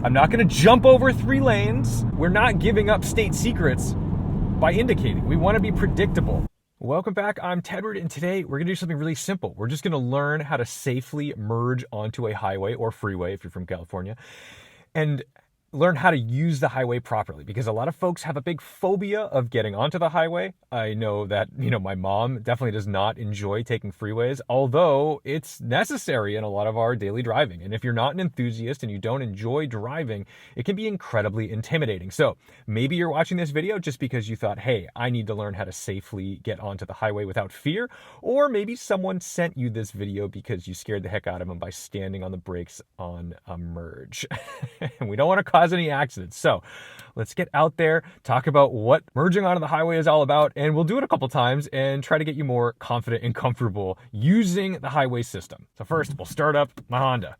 I'm not gonna jump over 3 lanes. We're not giving up state secrets by indicating. We wanna be predictable. Welcome back, I'm Tedward, and today we're gonna do something really simple. We're just gonna learn how to safely merge onto a highway or freeway if you're from California, and learn how to use the highway properly, because a lot of folks have a big phobia of getting onto the highway. I know that, my mom definitely does not enjoy taking freeways, although it's necessary in a lot of our daily driving. And if you're not an enthusiast and you don't enjoy driving, it can be incredibly intimidating. So maybe you're watching this video just because you thought, hey, I need to learn how to safely get onto the highway without fear. Or maybe someone sent you this video because you scared the heck out of them by standing on the brakes on a merge. And we don't want to cause any accidents. So let's get out there, talk about what merging onto the highway is all about, and we'll do it a couple times and try to get you more confident and comfortable using the highway system. So first, we'll start up my Honda.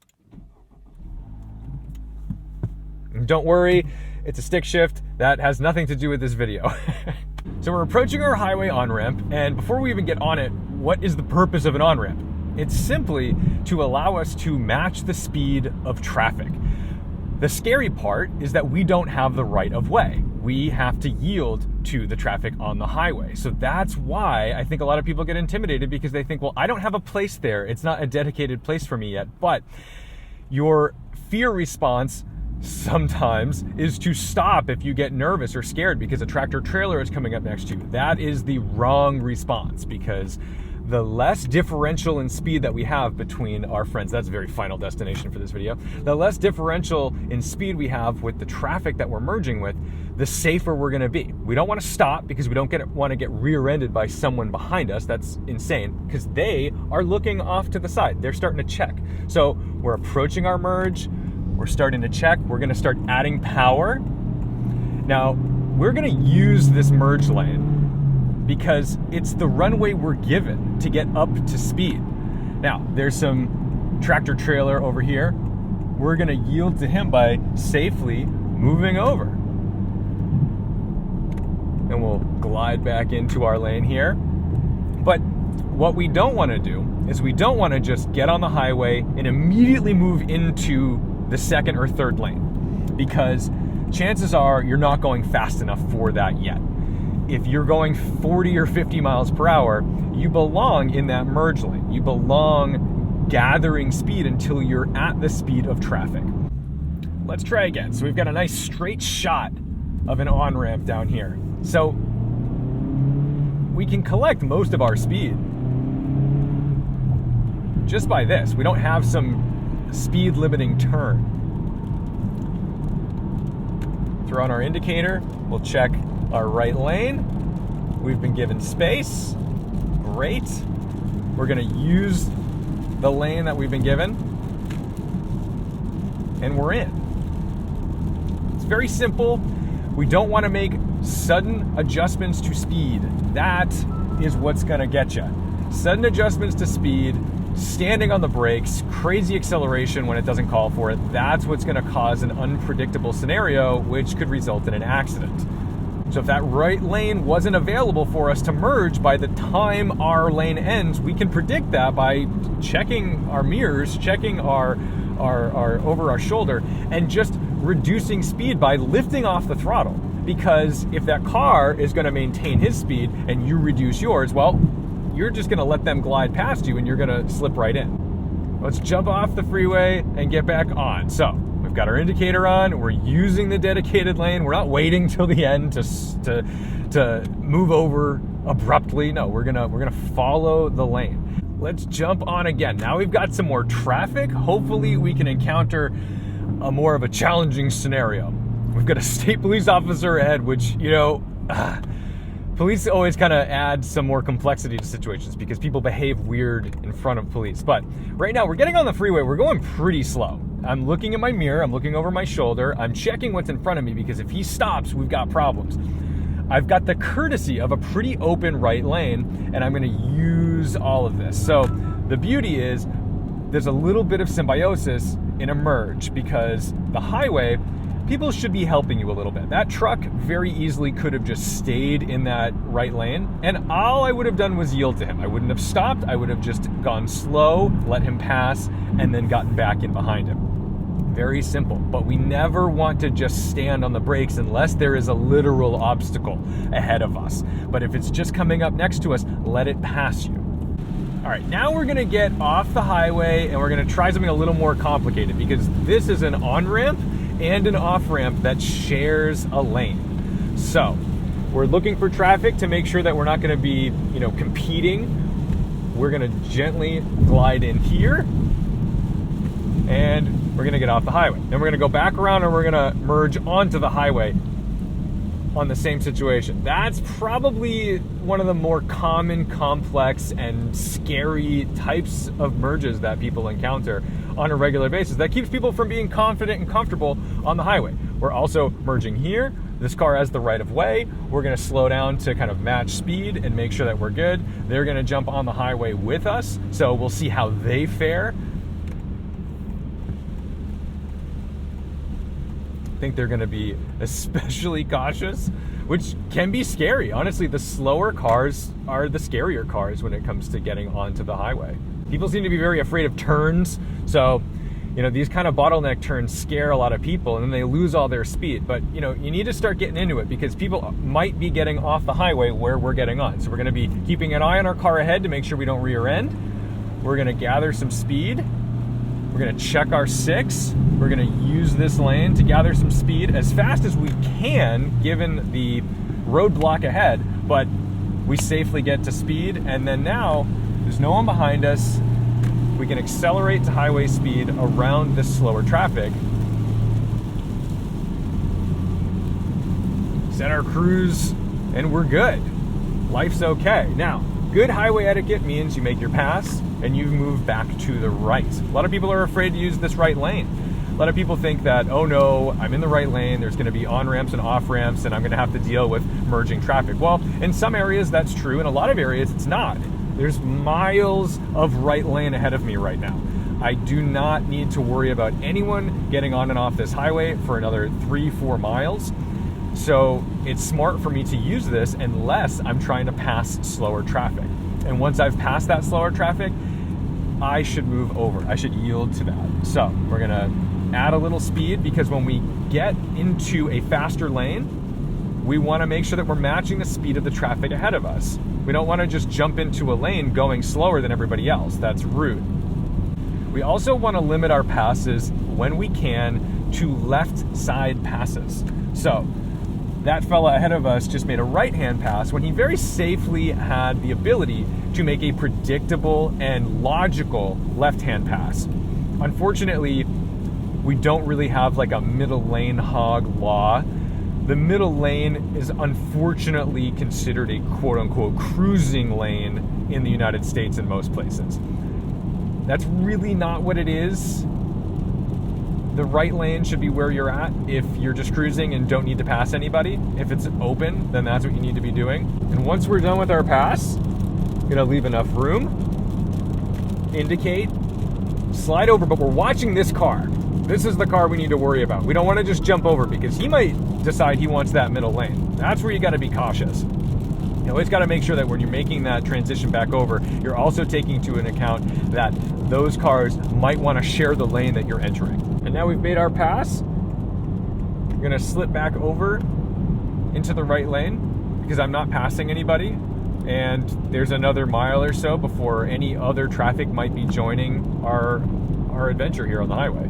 And don't worry, it's a stick shift. That has nothing to do with this video. So we're approaching our highway on-ramp, and before we even get on it, what is the purpose of an on-ramp? It's simply to allow us to match the speed of traffic. The scary part is that we don't have the right of way. We have to yield to the traffic on the highway. So that's why I think a lot of people get intimidated, because they think, well, I don't have a place there. It's not a dedicated place for me yet. But your fear response sometimes is to stop if you get nervous or scared because a tractor trailer is coming up next to you. That is the wrong response, because the less differential in speed that we have between our friends, that's a very final destination for this video, the less differential in speed we have with the traffic that we're merging with, the safer we're gonna be. We don't wanna stop because we don't wanna get rear-ended by someone behind us. That's insane, because they are looking off to the side. They're starting to check. So we're approaching our merge, we're starting to check, we're gonna start adding power. Now, we're gonna use this merge lane because it's the runway we're given to get up to speed. Now, there's some tractor trailer over here. We're gonna yield to him by safely moving over. And we'll glide back into our lane here. But what we don't wanna do is we don't wanna just get on the highway and immediately move into the second or third lane, because chances are you're not going fast enough for that yet. If you're going 40 or 50 miles per hour, you belong in that merge lane. You belong gathering speed until you're at the speed of traffic. Let's try again. So we've got a nice straight shot of an on-ramp down here. So we can collect most of our speed just by this. We don't have some speed limiting turn. Throw on our indicator, we'll check our right lane. We've been given space. Great. We're gonna use the lane that we've been given, and we're in. It's very simple. We don't wanna make sudden adjustments to speed. That is what's gonna get you. Sudden adjustments to speed, standing on the brakes, crazy acceleration when it doesn't call for it, that's what's gonna cause an unpredictable scenario, which could result in an accident. So if that right lane wasn't available for us to merge by the time our lane ends, we can predict that by checking our mirrors, checking our over our shoulder, and just reducing speed by lifting off the throttle. Because if that car is gonna maintain his speed and you reduce yours, well, you're just gonna let them glide past you and you're gonna slip right in. Let's jump off the freeway and get back on. So we've got our indicator on, we're using the dedicated lane, we're not waiting till the end to move over abruptly. No, we're gonna follow the lane. Let's jump on again. Now we've got some more traffic. Hopefully we can encounter a more of a challenging scenario. We've got a state police officer ahead, which, police always kind of add some more complexity to situations because people behave weird in front of police. But right now we're getting on the freeway, we're going pretty slow. I'm looking at my mirror, I'm looking over my shoulder, I'm checking what's in front of me, because if he stops, we've got problems. I've got the courtesy of a pretty open right lane, and I'm gonna use all of this. So the beauty is there's a little bit of symbiosis in a merge, because the highway, people should be helping you a little bit. That truck very easily could have just stayed in that right lane, and all I would have done was yield to him. I wouldn't have stopped, I would have just gone slow, let him pass, and then gotten back in behind him. Very simple. But we never want to just stand on the brakes unless there is a literal obstacle ahead of us. But if it's just coming up next to us, let it pass you. All right, now we're gonna get off the highway and we're gonna try something a little more complicated, because this is an on-ramp and an off-ramp that shares a lane. So we're looking for traffic to make sure that we're not gonna be, competing. We're gonna gently glide in here and we're gonna get off the highway. Then we're gonna go back around and we're gonna merge onto the highway on the same situation. That's probably one of the more common, complex, and scary types of merges that people encounter on a regular basis. That keeps people from being confident and comfortable on the highway. We're also merging here. This car has the right of way. We're gonna slow down to kind of match speed and make sure that we're good. They're gonna jump on the highway with us, so we'll see how they fare. I think they're gonna be especially cautious, which can be scary. Honestly, the slower cars are the scarier cars when it comes to getting onto the highway. People seem to be very afraid of turns, so these kind of bottleneck turns scare a lot of people and then they lose all their speed. But you need to start getting into it, because people might be getting off the highway where we're getting on. So we're gonna be keeping an eye on our car ahead to make sure we don't rear end. We're gonna gather some speed. We're gonna check our 6. We're gonna use this lane to gather some speed as fast as we can, given the roadblock ahead, but we safely get to speed. And then now there's no one behind us. We can accelerate to highway speed around this slower traffic. Set our cruise and we're good. Life's okay. Now, good highway etiquette means you make your pass and you move back to the right. A lot of people are afraid to use this right lane. A lot of people think that, oh no, I'm in the right lane, there's gonna be on-ramps and off-ramps and I'm gonna have to deal with merging traffic. Well, in some areas that's true, in a lot of areas it's not. There's miles of right lane ahead of me right now. I do not need to worry about anyone getting on and off this highway for another 3-4 miles. So it's smart for me to use this unless I'm trying to pass slower traffic. And once I've passed that slower traffic, I should move over. I should yield to that. So we're gonna add a little speed, because when we get into a faster lane, we wanna make sure that we're matching the speed of the traffic ahead of us. We don't wanna just jump into a lane going slower than everybody else. That's rude. We also wanna limit our passes when we can to left side passes. So that fella ahead of us just made a right-hand pass when he very safely had the ability to make a predictable and logical left-hand pass. Unfortunately, we don't really have like a middle lane hog law. The middle lane is unfortunately considered a quote-unquote cruising lane in the United States in most places. That's really not what it is. The right lane should be where you're at if you're just cruising and don't need to pass anybody. If it's open, then that's what you need to be doing. And once we're done with our pass, I'm gonna leave enough room, indicate, slide over, but we're watching this car. This is the car we need to worry about. We don't want to just jump over, because he might decide he wants that middle lane. That's where you got to be cautious. You always got to make sure that when you're making that transition back over, you're also taking into account that those cars might want to share the lane that you're entering. And now we've made our pass. I'm going to slip back over into the right lane because I'm not passing anybody. And there's another mile or so before any other traffic might be joining our adventure here on the highway.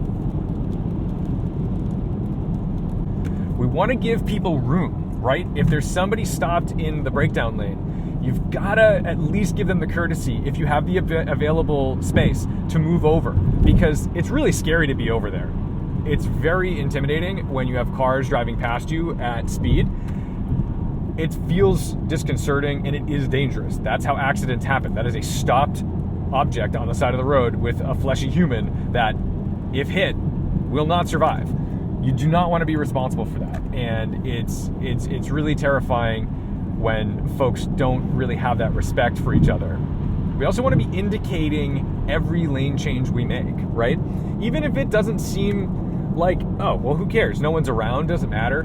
We want to give people room, right? If there's somebody stopped in the breakdown lane, you've got to at least give them the courtesy, if you have the available space, to move over, because it's really scary to be over there. It's very intimidating when you have cars driving past you at speed. It feels disconcerting and it is dangerous. That's how accidents happen. That is a stopped object on the side of the road with a fleshy human that, if hit, will not survive. You do not want to be responsible for that. And it's really terrifying when folks don't really have that respect for each other. We also want to be indicating every lane change we make, right? Even if it doesn't seem like, oh, well, who cares? No one's around, doesn't matter.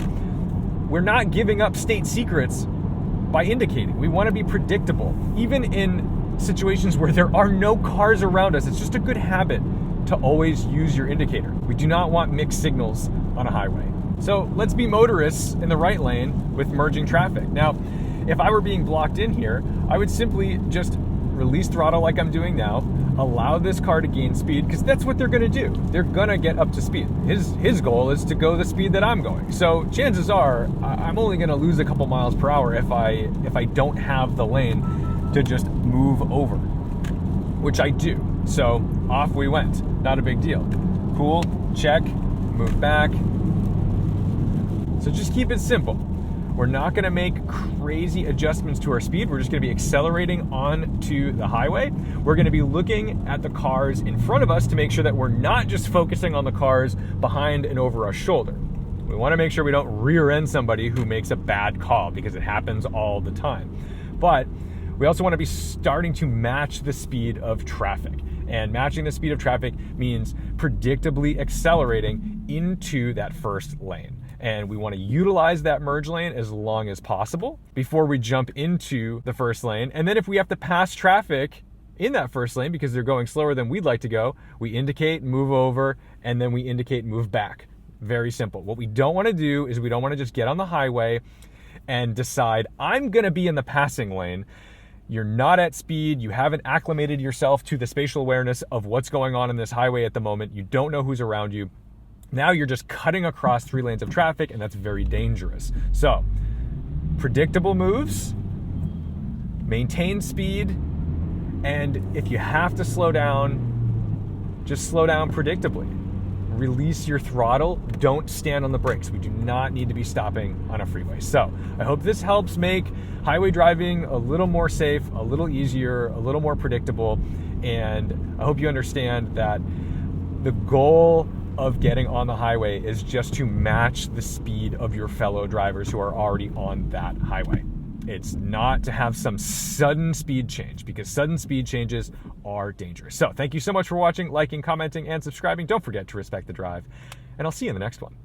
We're not giving up state secrets by indicating. We want to be predictable. Even in situations where there are no cars around us, it's just a good habit to always use your indicator. We do not want mixed signals on a highway. So let's be motorists in the right lane with merging traffic. Now, if I were being blocked in here, I would simply just release throttle like I'm doing now, allow this car to gain speed, because that's what they're going to do. They're going to get up to speed. His goal is to go the speed that I'm going. So chances are I'm only going to lose a couple miles per hour if I don't have the lane to just move over, which I do. So off we went. Not a big deal. Cool, check, move back. So just keep it simple. We're not going to make crazy adjustments to our speed. We're just going to be accelerating onto the highway. We're going to be looking at the cars in front of us to make sure that we're not just focusing on the cars behind and over our shoulder. We want to make sure we don't rear end somebody who makes a bad call, because it happens all the time. But we also want to be starting to match the speed of traffic. And matching the speed of traffic means predictably accelerating into that first lane. And we want to utilize that merge lane as long as possible before we jump into the first lane. And then if we have to pass traffic in that first lane because they're going slower than we'd like to go, we indicate, move over, and then we indicate, move back. Very simple. What we don't want to do is we don't want to just get on the highway and decide, I'm going to be in the passing lane. You're not at speed. You haven't acclimated yourself to the spatial awareness of what's going on in this highway at the moment. You don't know who's around you. Now you're just cutting across 3 lanes of traffic, and that's very dangerous. So, predictable moves, maintain speed, and if you have to slow down, just slow down predictably. Release your throttle. Don't stand on the brakes. We do not need to be stopping on a freeway. So, I hope this helps make highway driving a little more safe, a little easier, a little more predictable, and I hope you understand that the goal of getting on the highway is just to match the speed of your fellow drivers who are already on that highway. It's not to have some sudden speed change, because sudden speed changes are dangerous. So thank you so much for watching, liking, commenting, and subscribing. Don't forget to respect the drive, and I'll see you in the next one.